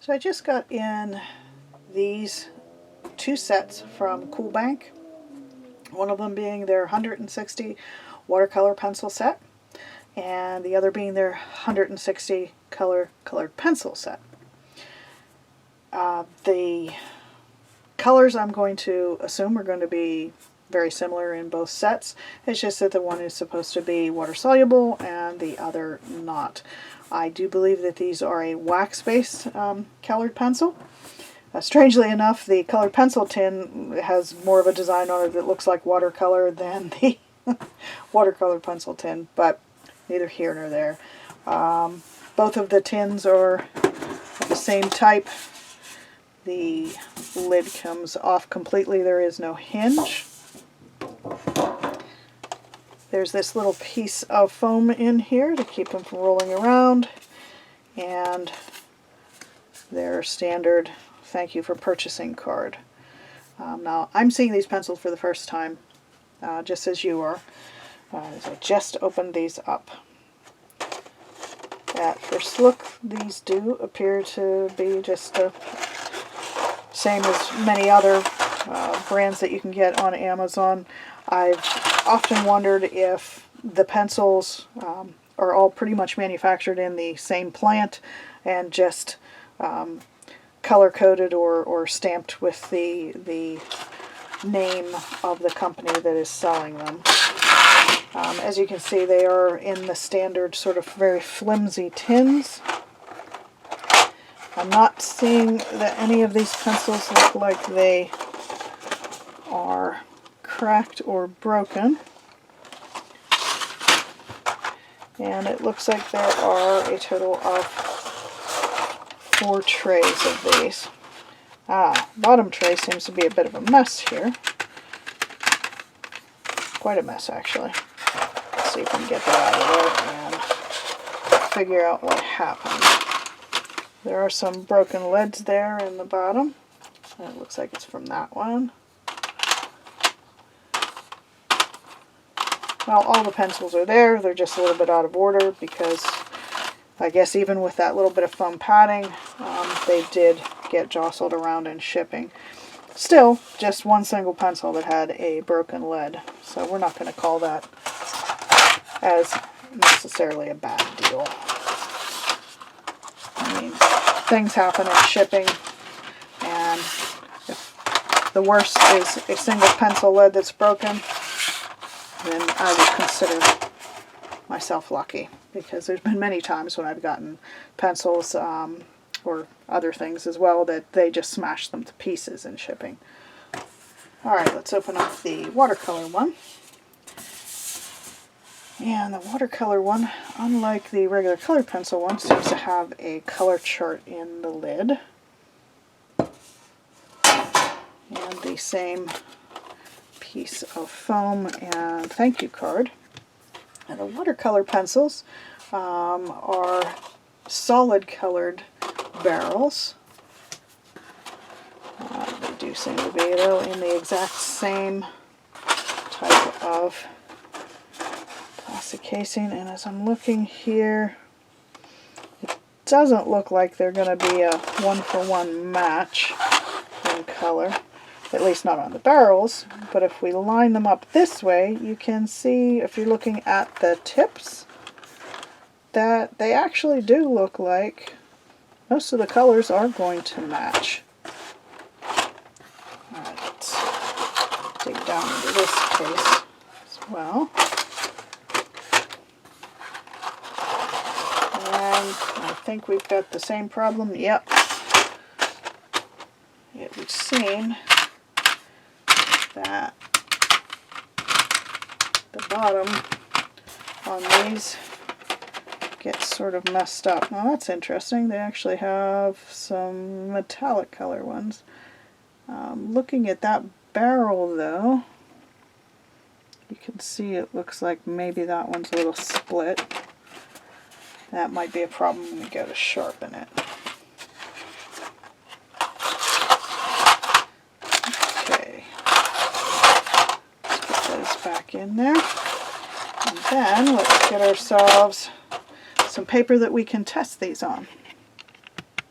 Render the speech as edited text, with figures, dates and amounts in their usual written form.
So I just got in these two sets from Cool Bank, one of them being their 160 watercolor pencil set, and the other being their 160 colored pencil set. The colors I'm going to assume are going to be very similar in both sets. It's just that the one is supposed to be water soluble and the other not. I do believe that these are a wax-based colored pencil. Strangely enough, the colored pencil tin has more of a design on it that looks like watercolor than the watercolor pencil tin, but neither here nor there. Both of the tins are the same type. The lid comes off completely. There is no hinge. There's this little piece of foam in here to keep them from rolling around, and their standard thank you for purchasing card. Now I'm seeing these pencils for the first time, just as you are. As I just opened these up. At first look, these do appear to be just the same as many other brands that you can get on Amazon. I've often wondered if the pencils are all pretty much manufactured in the same plant and just color-coded or stamped with the name of the company that is selling them. As you can see, they are in the standard sort of very flimsy tins. I'm not seeing that any of these pencils look like they are cracked or broken. And it looks like there are a total of 4 trays of these. Bottom tray seems to be a bit of a mess here. Quite a mess, actually. Let's see if we can get that out of there and figure out what happened. There are some broken lids there in the bottom. And it looks like it's from that one. Well, all the pencils are there. They're just a little bit out of order because I guess even with that little bit of foam padding, they did get jostled around in shipping. Still, just one single pencil that had a broken lid. So we're not going to call that as necessarily a bad deal. I mean, things happen in shipping, and if the worst is a single pencil lid that's broken, then I would consider myself lucky, because there's been many times when I've gotten pencils or other things as well that they just smash them to pieces in shipping. Alright, let's open up the watercolor one. And the watercolor one, unlike the regular colored pencil one, seems to have a color chart in the lid. And the same piece of foam and thank you card. And the watercolor pencils are solid colored barrels. They do seem to be, though, in the exact same type of plastic casing. And as I'm looking here, it doesn't look like they're going to be a one-for-one match in color. At least not on the barrels, but if we line them up this way, you can see, if you're looking at the tips, that they actually do look like most of the colors are going to match. Alright, let's dig down into this case as well. And I think we've got the same problem. Yep. It would seem that the bottom on these gets sort of messed up. Now that's interesting. They actually have some metallic color ones. Looking at that barrel though, you can see it looks like maybe that one's a little split. That might be a problem when we go to sharpen it. Back in there, and then let's get ourselves some paper that we can test these on.